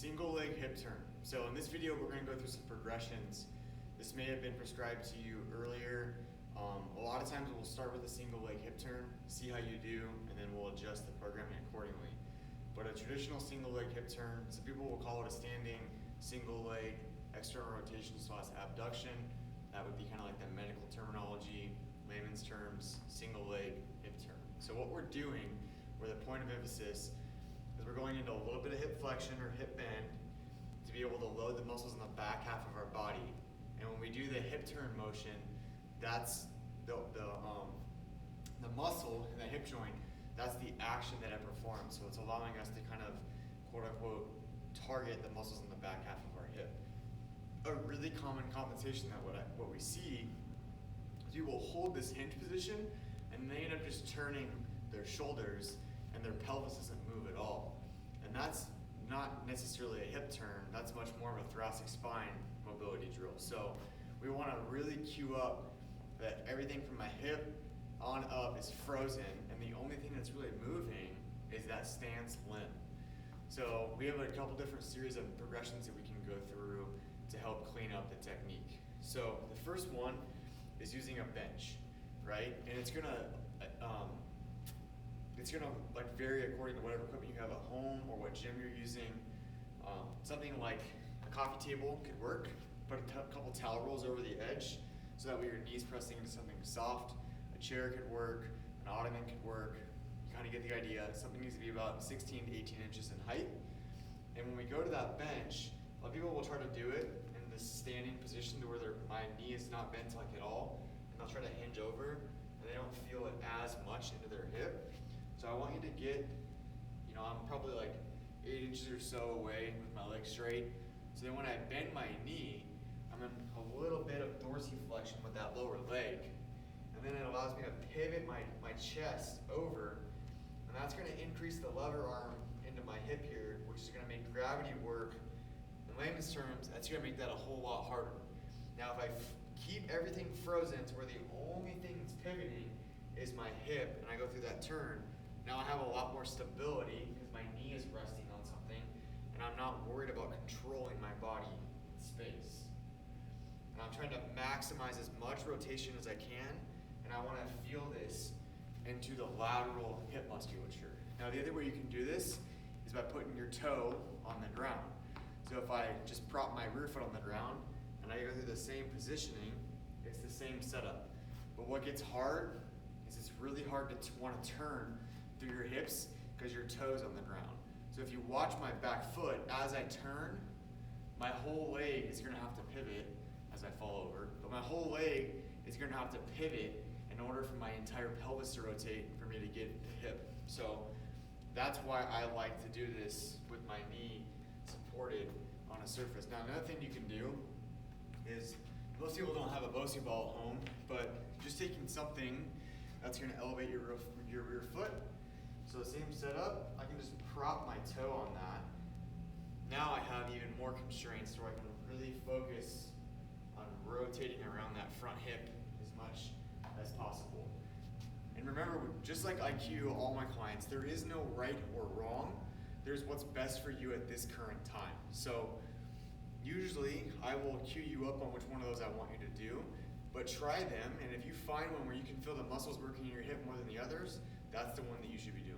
Single leg hip turn. So in this video, we're gonna go through some progressions. This may have been prescribed to you earlier. A lot of times we'll start with a single leg hip turn, see how you do, and then we'll adjust the programming accordingly. But a traditional single leg hip turn, some people will call it a standing single leg external rotation / abduction. That would be kind of like the medical terminology, layman's terms, single leg hip turn. So what we're doing, where the point of emphasis is we're going into a little bit of hip flexion or hip bend to be able to load the muscles in the back half of our body. And when we do the hip turn motion, that's the muscle in the hip joint, that's the action that it performs. So it's allowing us to kind of, quote unquote, target the muscles in the back half of our hip. A really common compensation that what we see is you will hold this hinge position and they end up just turning their shoulders and their pelvis doesn't move at all. And that's not necessarily a hip turn, that's much more of a thoracic spine mobility drill. So we want to really cue up that everything from my hip on up is frozen, and the only thing that's really moving is that stance limb. So we have a couple different series of progressions that we can go through to help clean up the technique. So the first one is using a bench, right? And it's gonna like vary according to whatever equipment you have at home or what gym you're using. Something like a coffee table could work. Put a couple towel rolls over the edge so that way your knees pressing into something soft. A chair could work, an ottoman could work. You kind of get the idea. Something needs to be about 16 to 18 inches in height. And when we go to that bench, a lot of people will try to do it in this standing position to where my knee is not bent like at all, and they'll try to hinge over, and they don't feel it as much into their hip. So I want you to get, I'm probably like 8 inches or so away with my legs straight. So then when I bend my knee, I'm in a little bit of dorsiflexion with that lower leg. And then it allows me to pivot my chest over, and that's gonna increase the lever arm into my hip here, which is gonna make gravity work. In layman's terms, that's gonna make that a whole lot harder. Now if I keep everything frozen to where the only thing that's pivoting is my hip, and I go through that turn, now I have a lot more stability because my knee is resting on something, and I'm not worried about controlling my body in space. And I'm trying to maximize as much rotation as I can, and I want to feel this into the lateral hip musculature. Now the other way you can do this is by putting your toe on the ground. So if I just prop my rear foot on the ground and I go through the same positioning, it's the same setup. But what gets hard is it's really hard to want to turn through your hips because your toe's on the ground. So if you watch my back foot, as I turn, my whole leg is gonna have to pivot as I fall over, but my whole leg is gonna have to pivot in order for my entire pelvis to rotate and for me to get the hip. So that's why I like to do this with my knee supported on a surface. Now another thing you can do is, most people don't have a Bosu ball at home, but just taking something that's gonna elevate your rear foot. So the same setup, I can just prop my toe on that. Now I have even more constraints where I can really focus on rotating around that front hip as much as possible. And remember, just like I cue all my clients, there is no right or wrong. There's what's best for you at this current time. So usually I will cue you up on which one of those I want you to do, but try them, and if you find one where you can feel the muscles working in your hip more than the others, that's the one that you should be doing.